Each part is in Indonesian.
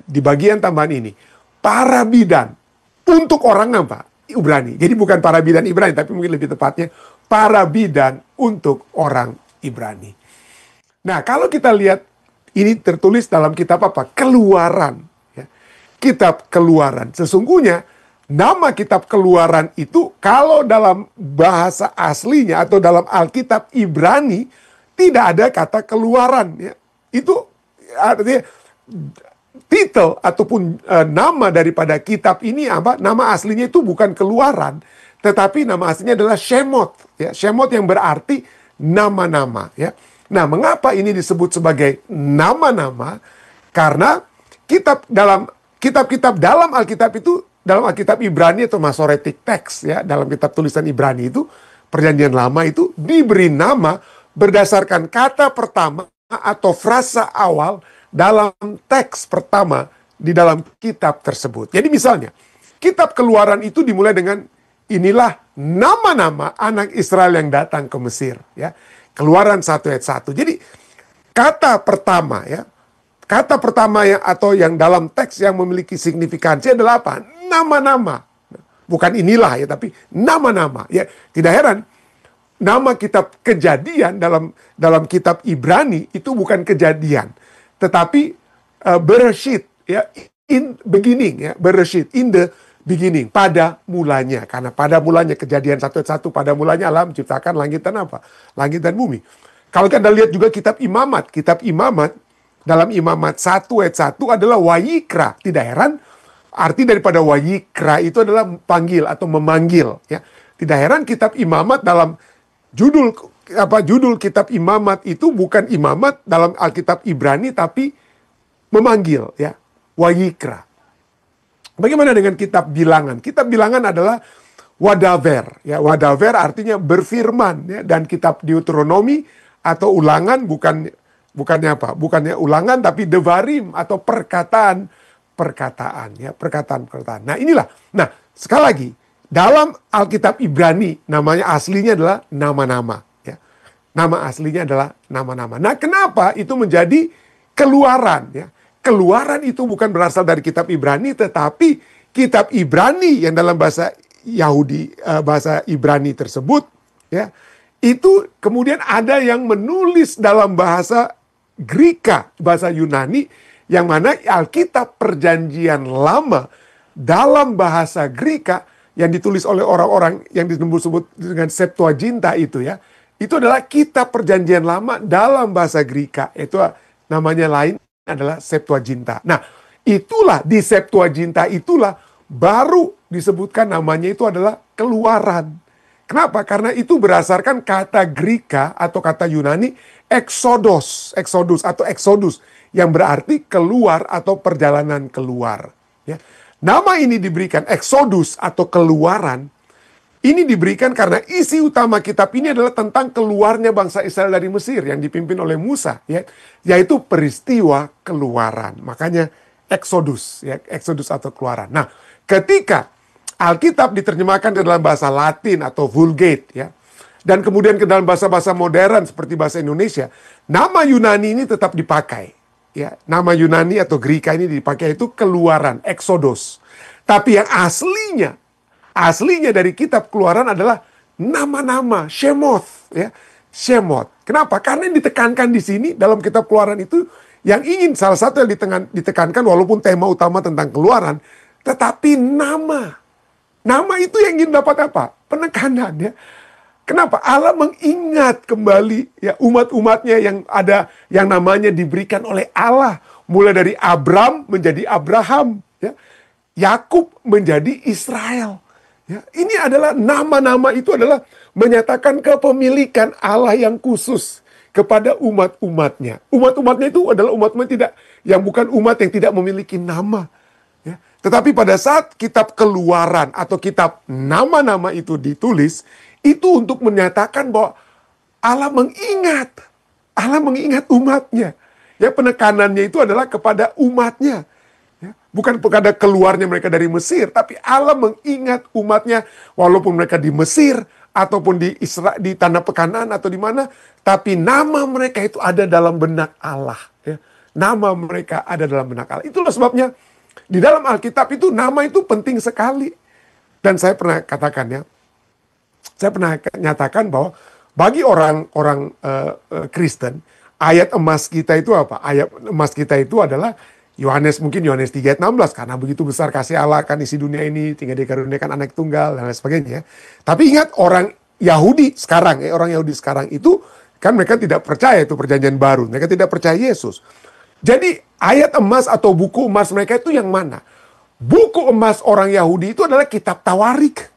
Di bagian tambahan ini, para bidan untuk orang apa? Ibrani. Jadi bukan para bidan Ibrani, tapi mungkin lebih tepatnya para bidan untuk orang Ibrani. Nah, kalau kita lihat ini tertulis dalam kitab apa? Keluaran. Ya. Kitab Keluaran. Sesungguhnya nama kitab Keluaran itu kalau dalam bahasa aslinya atau dalam Alkitab Ibrani tidak ada kata keluaran. Ya. Itu artinya titel ataupun nama daripada kitab ini apa? Nama aslinya itu bukan Keluaran, tetapi nama aslinya adalah Shemot. Ya, Shemot yang berarti nama-nama. Ya. Nah, mengapa ini disebut sebagai nama-nama? Karena kitab-kitab dalam Alkitab itu, dalam Alkitab Ibrani atau Masoretic Text, ya, dalam kitab tulisan Ibrani itu, Perjanjian Lama itu diberi nama berdasarkan kata pertama atau frasa awal dalam teks pertama di dalam kitab tersebut. Jadi misalnya, kitab Keluaran itu dimulai dengan inilah nama-nama anak Israel yang datang ke Mesir. Ya. Keluaran 1 ayat 1. Jadi kata pertama ya, kata pertama yang atau yang dalam teks yang memiliki signifikansi adalah apa? Nama-nama. Bukan inilah ya, tapi nama-nama. Ya, tidak heran nama kitab Kejadian dalam kitab Ibrani itu bukan Kejadian, tetapi Bereshit ya, in beginning ya, Bereshit, in the beginning, pada mulanya. Karena pada mulanya Kejadian 1 ayat 1, pada mulanya Allah menciptakan langit dan apa? Langit dan bumi. Kalau kita lihat juga kitab Imamat dalam Imamat 1 ayat 1 adalah Wayikra. Tidak heran, arti daripada Wayikra itu adalah panggil atau memanggil. Ya. Tidak heran kitab Imamat dalam judul kitab Imamat itu bukan Imamat dalam Alkitab Ibrani, tapi memanggil. Ya. Wayikra. Bagaimana dengan kitab Bilangan? Kitab Bilangan adalah Wadaver. Ya, Wadaver artinya berfirman. Ya, dan kitab Deuteronomi atau Ulangan bukannya apa? Bukannya Ulangan, tapi Devarim atau perkataan. Ya, perkataan. Nah, inilah. Nah, sekali lagi, dalam Alkitab Ibrani namanya aslinya adalah nama-nama. Ya. Nama aslinya adalah nama-nama. Nah, kenapa itu menjadi Keluaran? Ya. Keluaran itu bukan berasal dari kitab Ibrani, tetapi kitab Ibrani yang dalam bahasa Yahudi, bahasa Ibrani tersebut, ya, itu kemudian ada yang menulis dalam bahasa Greka, bahasa Yunani, yang mana Alkitab Perjanjian Lama dalam bahasa Greka yang ditulis oleh orang-orang yang disebut dengan Septuaginta itu ya, itu adalah kitab Perjanjian Lama dalam bahasa Greka, itu namanya lain adalah Septuaginta. Nah, itulah di Septuaginta itulah baru disebutkan namanya itu adalah Keluaran. Kenapa? Karena itu berdasarkan kata Greka atau kata Yunani Exodus atau Exodus yang berarti keluar atau perjalanan keluar. Ya. Nama ini diberikan Exodus atau Keluaran. Ini diberikan karena isi utama kitab ini adalah tentang keluarnya bangsa Israel dari Mesir yang dipimpin oleh Musa, ya, yaitu peristiwa keluaran. Makanya Exodus, ya, Exodus atau Keluaran. Nah, ketika Alkitab diterjemahkan ke dalam bahasa Latin atau Vulgate, ya, dan kemudian ke dalam bahasa-bahasa modern seperti bahasa Indonesia, nama Yunani ini tetap dipakai. Ya, nama Yunani atau Greka ini dipakai itu Keluaran, Exodus. Tapi yang aslinya dari kitab Keluaran adalah nama-nama, Shemoth, ya, Shemot. Kenapa? Karena yang ditekankan di sini dalam kitab Keluaran itu yang ingin salah satu yang ditekankan walaupun tema utama tentang Keluaran, tetapi nama. Nama itu yang ingin dapat apa? Penekanan, ya. Kenapa? Allah mengingat kembali ya umat-umatnya yang ada yang namanya diberikan oleh Allah, mulai dari Abram menjadi Abraham, ya. Yakub menjadi Israel. Ya, ini adalah nama-nama itu adalah menyatakan kepemilikan Allah yang khusus kepada umat-umatnya. Umat-umatnya itu adalah umat-umat yang bukan umat yang tidak memiliki nama. Ya. Tetapi pada saat kitab Keluaran atau kitab nama-nama itu ditulis, itu untuk menyatakan bahwa Allah mengingat umatnya. Ya, penekanannya itu adalah kepada umatnya. Ya, bukan kepada keluarnya mereka dari Mesir, tapi Allah mengingat umatnya walaupun mereka di Mesir ataupun di tanah Kanaan atau di mana, tapi nama mereka itu ada dalam benak Allah. Ya. nama mereka ada dalam benak Allah. Itulah sebabnya di dalam Alkitab itu nama itu penting sekali. Dan saya pernah katakan ya, saya pernah nyatakan bahwa bagi orang-orang Kristen, ayat emas kita itu apa? Ayat emas kita itu adalah mungkin Yohanes 3 ayat 16, karena begitu besar kasih Allah akan isi dunia ini, tinggal dikaruniakan anak tunggal, dan lain sebagainya. Tapi ingat, orang Yahudi sekarang itu, kan mereka tidak percaya itu perjanjian baru. Mereka tidak percaya Yesus. Jadi ayat emas atau buku emas mereka itu yang mana? Buku emas orang Yahudi itu adalah kitab Tawarik.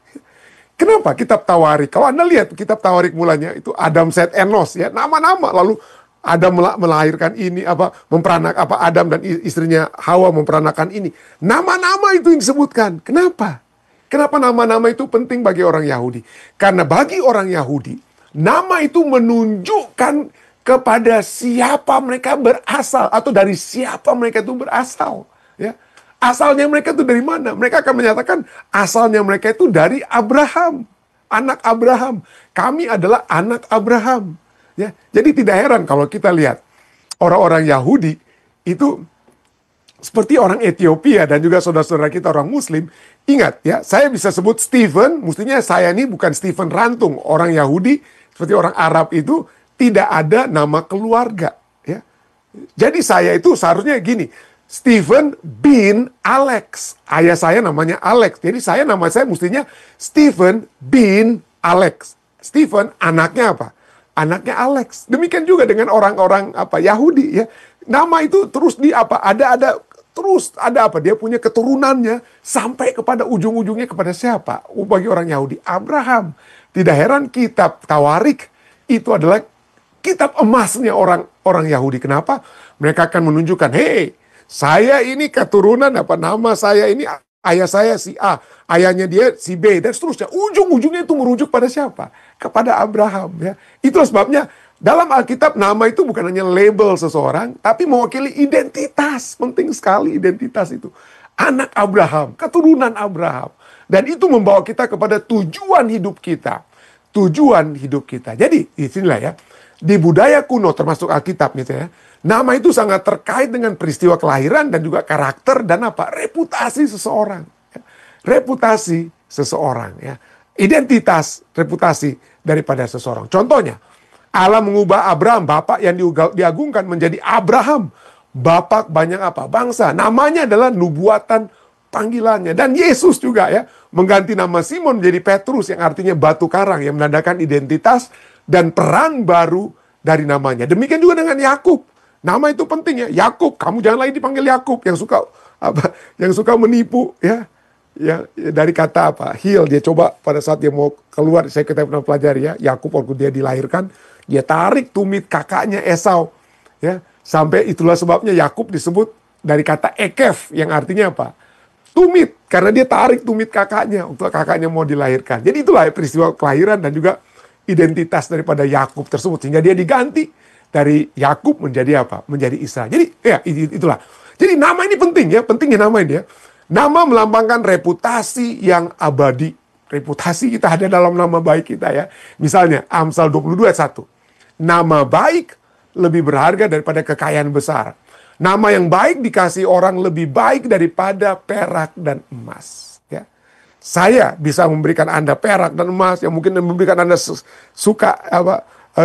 Kenapa kitab Tawarik? Kalau Anda lihat kitab Tawarik mulanya itu Adam, Set, Enos ya, nama-nama. Lalu Adam melahirkan ini, memperanak Adam dan istrinya Hawa memperanakan ini. Nama-nama itu yang disebutkan. Kenapa? Kenapa nama-nama itu penting bagi orang Yahudi? Karena bagi orang Yahudi, nama itu menunjukkan kepada siapa mereka berasal atau dari siapa mereka itu berasal. Ya, asalnya mereka itu dari mana? Mereka akan menyatakan asalnya mereka itu dari Abraham, anak Abraham. Kami adalah anak Abraham. Ya, jadi tidak heran kalau kita lihat orang-orang Yahudi itu seperti orang Ethiopia dan juga saudara-saudara kita orang Muslim. Ingat ya, saya bisa sebut Stephen, mestinya saya ini bukan Stephen Rantung. Orang Yahudi seperti orang Arab itu tidak ada nama keluarga. Ya. Jadi saya itu seharusnya gini, Stephen bin Alex. Ayah saya namanya Alex. Jadi nama saya mestinya Stephen bin Alex. Stephen anaknya apa? Anaknya Alex. Demikian juga dengan orang-orang Yahudi ya. Nama itu terus terus ada dia punya keturunannya sampai kepada ujung-ujungnya kepada siapa? Bagi orang Yahudi Abraham. Tidak heran kitab Tawarik itu adalah kitab emasnya orang Yahudi. Kenapa? Mereka akan menunjukkan, hey, saya ini keturunan nama saya ini ayah saya si A, ayahnya dia si B dan seterusnya. Ujung-ujungnya itu merujuk pada siapa? Kepada Abraham ya. Itulah sebabnya dalam Alkitab nama itu bukan hanya label seseorang, tapi mewakili identitas. Penting sekali identitas itu. Anak Abraham, keturunan Abraham. Dan itu membawa kita kepada tujuan hidup kita. Tujuan hidup kita. Jadi, disinilah ya. Di budaya kuno termasuk Alkitab gitu ya. Nama itu sangat terkait dengan peristiwa kelahiran dan juga karakter dan reputasi seseorang. Ya. Reputasi seseorang ya. Identitas, reputasi daripada seseorang. Contohnya, Allah mengubah Abraham, bapak yang diagungkan menjadi Abraham. Bapak banyak bangsa. Namanya adalah nubuatan panggilannya. Dan Yesus juga ya, mengganti nama Simon menjadi Petrus yang artinya batu karang yang menandakan identitas dan peran baru dari namanya. Demikian juga dengan Yakub. Nama itu penting ya. Yakub, kamu jangan lagi dipanggil Yakub yang suka menipu ya. Ya, dari kata heal, dia coba pada saat dia mau keluar, kita pernah pelajari ya, Yakub waktu dia dilahirkan, dia tarik tumit kakaknya Esau ya, sampai itulah sebabnya Yakub disebut dari kata ekef yang artinya tumit, karena dia tarik tumit kakaknya untuk kakaknya mau dilahirkan. Jadi itulah peristiwa kelahiran dan juga identitas daripada Yakub tersebut, sehingga dia diganti dari Yakub menjadi menjadi Israel. Jadi ya itulah. Jadi nama ini penting ya, pentingnya nama ini ya. Nama melambangkan reputasi yang abadi. Reputasi kita ada dalam nama baik kita ya. Misalnya Amsal 22 ayat 1. Nama baik lebih berharga daripada kekayaan besar. Nama yang baik dikasih orang lebih baik daripada perak dan emas. Ya. Saya bisa memberikan Anda perak dan emas yang mungkin memberikan Anda suka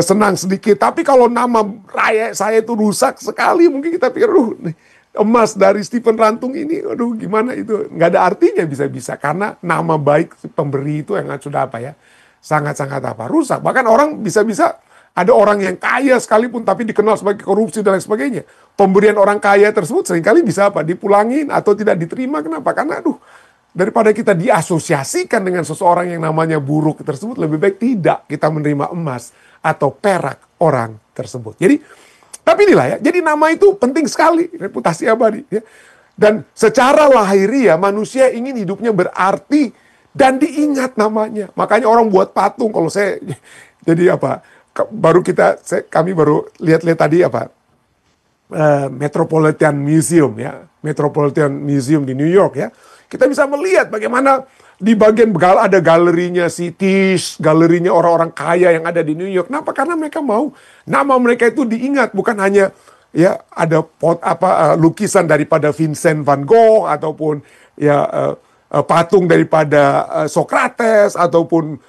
senang sedikit. Tapi kalau nama raya saya itu rusak sekali, mungkin kita pikir, emas dari Stephen Rantung ini, gimana itu? Nggak ada artinya bisa-bisa. Karena nama baik pemberi itu yang sudah sangat-sangat rusak. Bahkan orang bisa-bisa, ada orang yang kaya sekalipun tapi dikenal sebagai korupsi dan lain sebagainya. Pemberian orang kaya tersebut seringkali bisa dipulangin atau tidak diterima. Kenapa? Karena daripada kita diasosiasikan dengan seseorang yang namanya buruk tersebut, lebih baik tidak kita menerima emas atau perak orang tersebut. Tapi inilah ya, jadi nama itu penting sekali, reputasi abadi. Ya. Dan secara lahiriah manusia ingin hidupnya berarti dan diingat namanya. Makanya orang buat patung. Kalau saya, jadi kami baru lihat-lihat tadi Metropolitan Museum ya, Metropolitan Museum di New York ya. Kita bisa melihat bagaimana di bagian ada galerinya Tisch, galerinya orang-orang kaya yang ada di New York. Kenapa? Karena mereka mau nama mereka itu diingat, bukan hanya ya ada lukisan daripada Vincent van Gogh ataupun ya patung daripada Socrates ataupun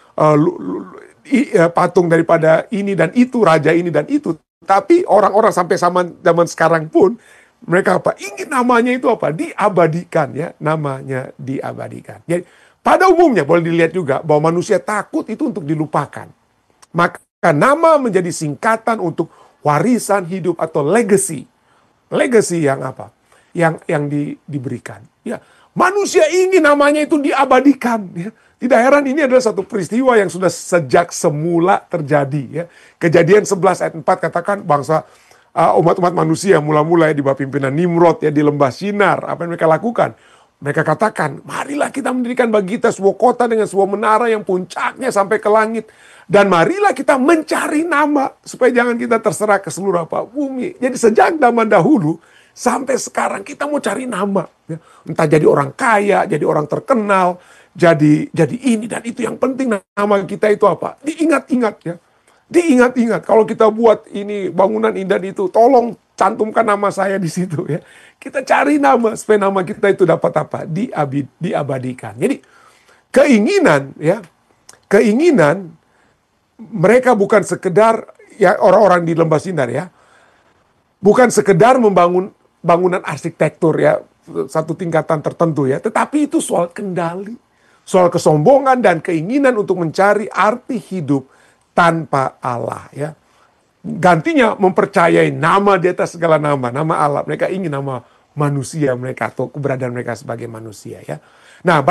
patung daripada ini dan itu, raja ini dan itu. Tapi orang-orang sampai zaman sekarang pun mereka ingin namanya itu diabadikan, ya, namanya diabadikan. Jadi pada umumnya boleh dilihat juga bahwa manusia takut itu untuk dilupakan. Maka nama menjadi singkatan untuk warisan hidup atau legacy. Legacy yang apa? Yang diberikan. Ya, manusia ingin namanya itu diabadikan. Ya. Tidak heran ini adalah satu peristiwa yang sudah sejak semula terjadi. Ya. Kejadian 11 ayat 4 katakan bangsa umat-umat manusia mula-mula di bawah pimpinan Nimrod ya di lembah Sinar. Apa yang mereka lakukan? Mereka katakan, marilah kita mendirikan bagi kita sebuah kota dengan sebuah menara yang puncaknya sampai ke langit. Dan marilah kita mencari nama supaya jangan kita terserah ke seluruh bumi. Jadi sejak zaman dahulu sampai sekarang kita mau cari nama. Ya. Entah jadi orang kaya, jadi orang terkenal, jadi ini dan itu. Yang penting nama kita itu apa? Diingat-ingat ya. Diingat-ingat, kalau kita buat ini bangunan indah itu, tolong cantumkan nama saya di situ ya. Kita cari nama supaya nama kita itu dapat apa? Diabadikan. Jadi keinginan ya, keinginan mereka bukan sekedar ya orang-orang di Lembah Sinar ya, bukan sekedar membangun bangunan arsitektur ya satu tingkatan tertentu ya, tetapi itu soal kendali, soal kesombongan dan keinginan untuk mencari arti hidup tanpa Allah ya. Gantinya mempercayai nama di atas segala nama, nama Allah. Mereka ingin nama manusia mereka atau keberadaan mereka sebagai manusia ya. Nah,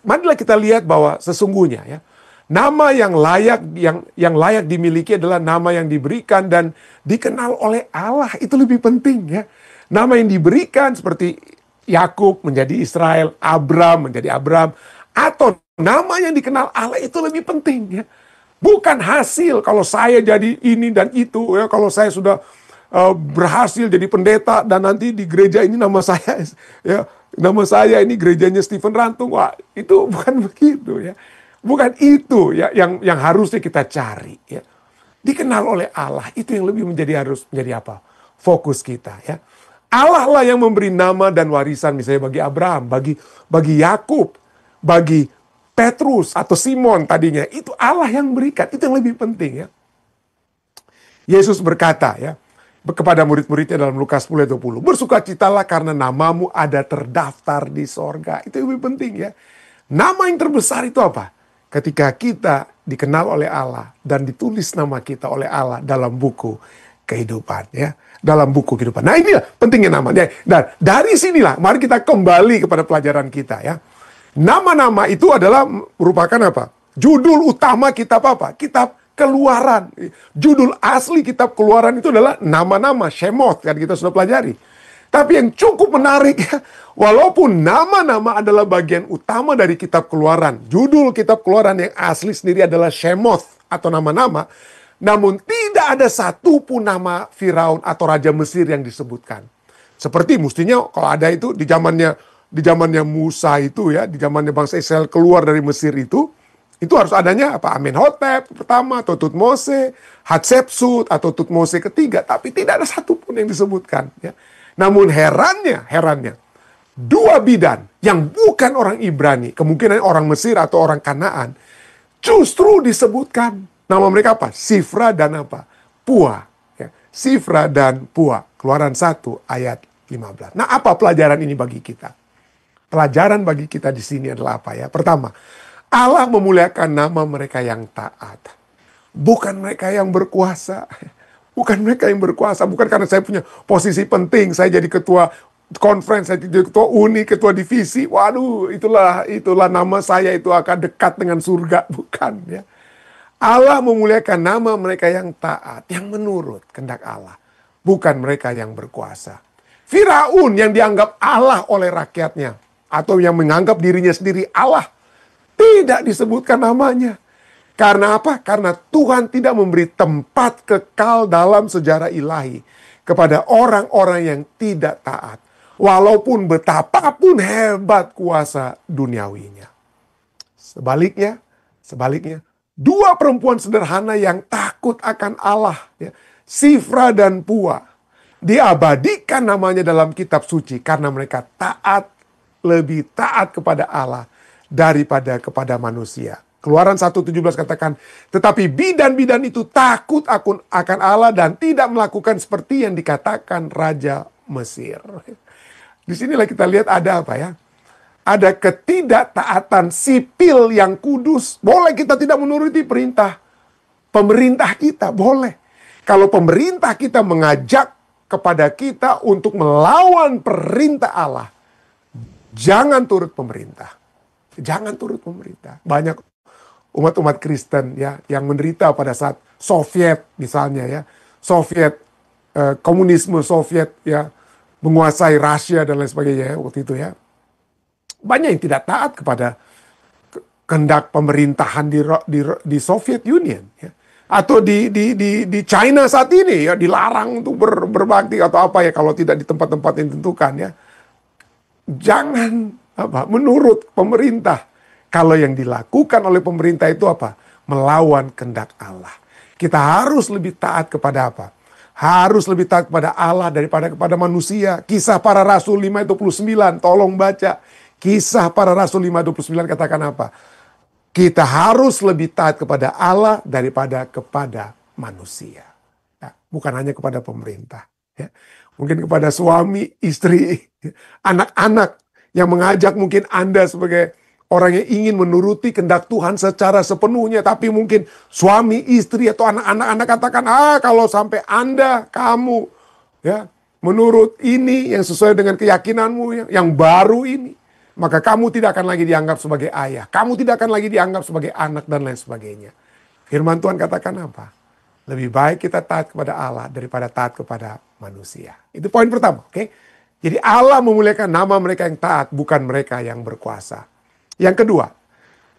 marilah kita lihat bahwa sesungguhnya ya, nama yang layak dimiliki adalah nama yang diberikan dan dikenal oleh Allah. Itu lebih penting ya. Nama yang diberikan seperti Yakub menjadi Israel, Abram menjadi Abram, atau nama yang dikenal Allah itu lebih penting ya. Bukan hasil kalau saya jadi ini dan itu ya, kalau saya sudah berhasil jadi pendeta dan nanti di gereja ini nama saya ya, nama saya ini gerejanya Stephen Rantung. Wah, itu bukan begitu ya. Bukan itu ya yang harusnya kita cari ya. Dikenal oleh Allah itu yang lebih harus menjadi apa? Fokus kita ya. Allah lah yang memberi nama dan warisan misalnya bagi Abraham, bagi Yakub, bagi Petrus atau Simon tadinya, itu Allah yang berikan, itu yang lebih penting ya. Yesus berkata ya kepada murid-muridnya dalam Lukas 10:20, bersukacitalah karena namamu ada terdaftar di sorga. Itu yang lebih penting ya. Nama yang terbesar itu apa? Ketika kita dikenal oleh Allah dan ditulis nama kita oleh Allah dalam buku kehidupan ya, dalam buku kehidupan. Nah, inilah pentingnya nama. Dan dari sinilah mari kita kembali kepada pelajaran kita ya. Nama-nama itu adalah merupakan apa? Judul utama kitab apa? Kitab Keluaran. Judul asli kitab Keluaran itu adalah nama-nama, Shemot, kan kita sudah pelajari. Tapi yang cukup menarik ya, walaupun nama-nama adalah bagian utama dari kitab Keluaran, judul kitab Keluaran yang asli sendiri adalah Shemot atau nama-nama, namun tidak ada satupun nama Firaun atau Raja Mesir yang disebutkan. Seperti mestinya kalau ada itu di zamannya Musa itu ya, di zamannya bangsa Israel keluar dari Mesir itu harus adanya apa? Amenhotep pertama atau Tutmose, Hatshepsut atau Tutmose ketiga, tapi tidak ada satupun yang disebutkan ya. Namun herannya, dua bidan yang bukan orang Ibrani, kemungkinan orang Mesir atau orang Kanaan, justru disebutkan. Nama mereka apa? Sifra dan apa? Pua. Ya. Sifra dan Pua. Keluaran 1 ayat 15. Nah, apa pelajaran ini bagi kita? Pelajaran bagi kita di sini adalah apa ya? Pertama, Allah memuliakan nama mereka yang taat. Bukan mereka yang berkuasa. Bukan mereka yang berkuasa. Bukan karena saya punya posisi penting. Saya jadi ketua conference, saya jadi ketua uni, ketua divisi. Waduh, itulah nama saya itu akan dekat dengan surga. Bukan ya. Allah memuliakan nama mereka yang taat. Yang menurut kehendak Allah. Bukan mereka yang berkuasa. Firaun yang dianggap Allah oleh rakyatnya. Atau yang menganggap dirinya sendiri Allah. Tidak disebutkan namanya. Karena apa? Karena Tuhan tidak memberi tempat kekal dalam sejarah ilahi kepada orang-orang yang tidak taat. Walaupun betapapun hebat kuasa duniawinya. Sebaliknya, dua perempuan sederhana yang takut akan Allah, ya, Sifra dan Pua, Diabadikan namanya dalam kitab suci karena mereka taat, lebih taat kepada Allah daripada kepada manusia. Keluaran 1:17 katakan, tetapi bidan-bidan itu takut akan Allah dan tidak melakukan seperti yang dikatakan Raja Mesir. Di sinilah kita lihat ada apa ya? Ada ketidaktaatan sipil yang kudus. Boleh kita tidak menuruti perintah pemerintah kita, boleh. Kalau pemerintah kita mengajak kepada kita untuk melawan perintah Allah, jangan turut pemerintah. Jangan turut pemerintah. Banyak umat-umat Kristen ya yang menderita pada saat Soviet misalnya ya. Soviet komunisme Soviet ya menguasai Rusia dan lain sebagainya ya, waktu itu ya. Banyak yang tidak taat kepada kehendak pemerintahan di Soviet Union ya. Atau di China saat ini ya dilarang untuk berbakti atau apa ya kalau tidak di tempat-tempat yang ditentukan ya. Jangan menurut pemerintah. Kalau yang dilakukan oleh pemerintah itu apa? Melawan kehendak Allah. Kita harus lebih taat kepada apa? Harus lebih taat kepada Allah daripada kepada manusia. Kisah Para Rasul 5:29, tolong baca. Kisah Para Rasul 5:29 katakan apa? Kita harus lebih taat kepada Allah daripada kepada manusia. Ya, bukan hanya kepada pemerintah. Ya. Mungkin kepada suami, istri, anak-anak yang mengajak mungkin Anda sebagai orang yang ingin menuruti kehendak Tuhan secara sepenuhnya. Tapi mungkin suami, istri, atau anak-anak Anda katakan, kalau sampai Anda, kamu, ya menurut ini yang sesuai dengan keyakinanmu yang baru ini, maka kamu tidak akan lagi dianggap sebagai ayah. Kamu tidak akan lagi dianggap sebagai anak dan lain sebagainya. Firman Tuhan katakan apa? Lebih baik kita taat kepada Allah daripada taat kepada manusia. Itu poin pertama, oke? Jadi Allah memuliakan nama mereka yang taat, bukan mereka yang berkuasa. Yang kedua,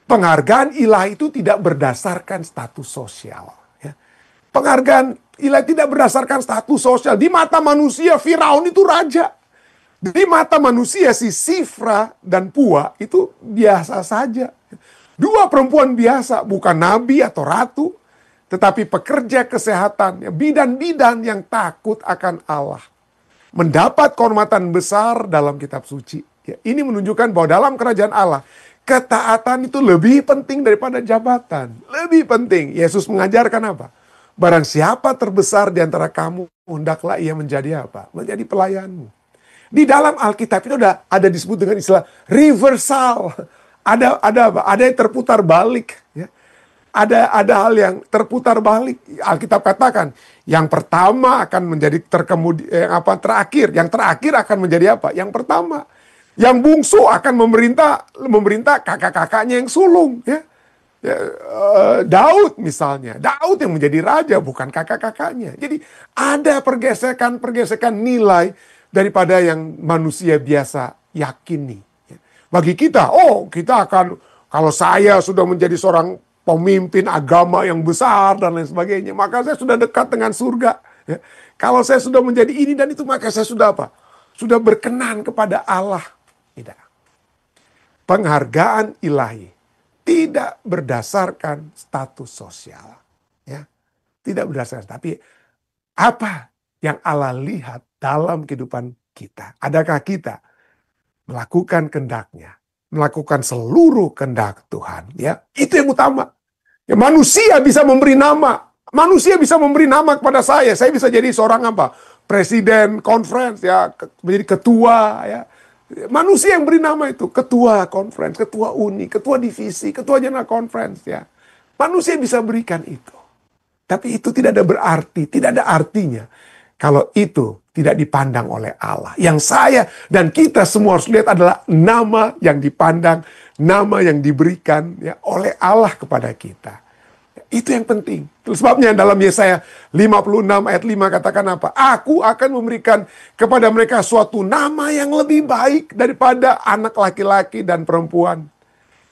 penghargaan ilahi itu tidak berdasarkan status sosial. Ya. Penghargaan ilahi tidak berdasarkan status sosial. Di mata manusia, Firaun itu raja. Di mata manusia, si Sifra dan Pua itu biasa saja. Dua perempuan biasa, bukan nabi atau ratu, tetapi pekerja kesehatan, bidan-bidan yang takut akan Allah. Mendapat kehormatan besar dalam kitab suci. Ya, ini menunjukkan bahwa dalam kerajaan Allah, ketaatan itu lebih penting daripada jabatan. Lebih penting. Yesus mengajarkan apa? Barang siapa terbesar di antara kamu, hendaklah ia menjadi apa? Menjadi pelayanmu. Di dalam Alkitab itu ada disebut dengan istilah reversal. Ada apa? Ada yang terputar balik. Ya. Ada hal yang terputar balik. Alkitab katakan, yang pertama akan menjadi terakhir. Yang terakhir akan menjadi apa? Yang pertama. Yang bungsu akan memerintah kakak-kakaknya yang sulung. Ya. Daud misalnya. Daud yang menjadi raja, bukan kakak-kakaknya. Jadi ada pergesekan nilai daripada yang manusia biasa yakini. Bagi kita, kita akan, kalau saya sudah menjadi seorang pemimpin agama yang besar dan lain sebagainya, maka saya sudah dekat dengan surga. Ya. Kalau saya sudah menjadi ini dan itu, maka saya sudah apa? Sudah berkenan kepada Allah. Tidak. Penghargaan ilahi tidak berdasarkan status sosial. Ya. Tidak berdasarkan, tapi apa yang Allah lihat dalam kehidupan kita. Adakah kita melakukan kehendak-Nya, melakukan seluruh kehendak Tuhan? Ya, itu yang utama. Ya, manusia bisa memberi nama. Manusia bisa memberi nama kepada saya. Saya bisa jadi seorang apa? Presiden conference ya, menjadi ketua ya. Manusia yang beri nama itu, ketua conference, ketua uni, ketua divisi, ketua general conference ya. Manusia bisa berikan itu. Tapi itu tidak ada artinya kalau itu tidak dipandang oleh Allah. Yang saya dan kita semua harus lihat adalah nama yang dipandang, nama yang diberikan ya, oleh Allah kepada kita. Itu yang penting. Sebabnya dalam Yesaya 56 ayat 5 katakan apa? Aku akan memberikan kepada mereka suatu nama yang lebih baik daripada anak laki-laki dan perempuan.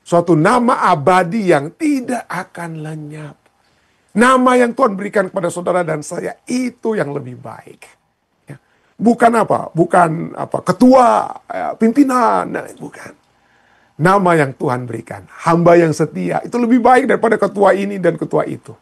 Suatu nama abadi yang tidak akan lenyap. Nama yang Tuhan berikan kepada saudara dan saya itu yang lebih baik. Ya. Bukan apa? Bukan apa? Ketua, pimpinan, bukan. Nama yang Tuhan berikan, hamba yang setia, itu lebih baik daripada ketua ini dan ketua itu.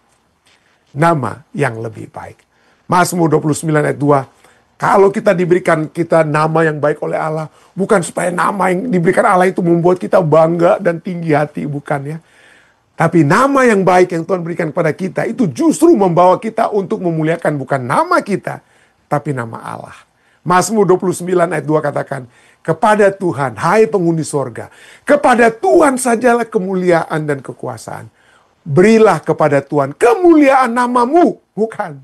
Nama yang lebih baik. Mazmur 29 ayat 2, Kalau kita diberikan kita nama yang baik oleh Allah, bukan supaya nama yang diberikan Allah itu membuat kita bangga dan tinggi hati, bukan ya. Tapi nama yang baik yang Tuhan berikan kepada kita itu justru membawa kita untuk memuliakan bukan nama kita, tapi nama Allah. Mazmur 29 ayat 2 katakan, kepada Tuhan, hai penghuni sorga, kepada Tuhan sajalah kemuliaan dan kekuasaan. Berilah kepada Tuhan kemuliaan namamu. Bukan.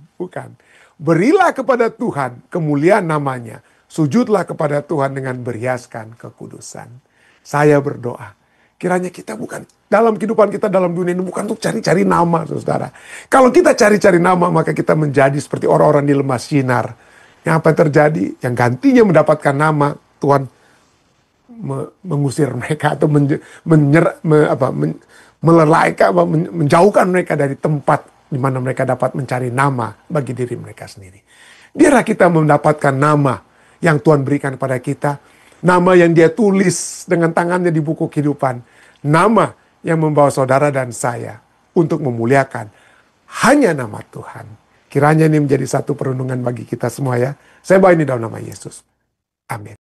Berilah kepada Tuhan kemuliaan namanya. Sujudlah kepada Tuhan dengan berhiaskan kekudusan. Saya berdoa, kiranya kita bukan, dalam kehidupan kita dalam dunia ini bukan untuk cari-cari nama, saudara. Kalau kita cari-cari nama, maka kita menjadi seperti orang-orang di Lemah Sinar. Yang apa yang terjadi? Yang gantinya mendapatkan nama, Tuhan mengusir mereka atau menjauhkan mereka dari tempat di mana mereka dapat mencari nama bagi diri mereka sendiri. Biarlah kita mendapatkan nama yang Tuhan berikan kepada kita. Nama yang Dia tulis dengan tangannya di buku kehidupan. Nama yang membawa saudara dan saya untuk memuliakan hanya nama Tuhan. Kiranya ini menjadi satu perenungan bagi kita semua ya. Saya bawa ini dalam nama Yesus. Amin.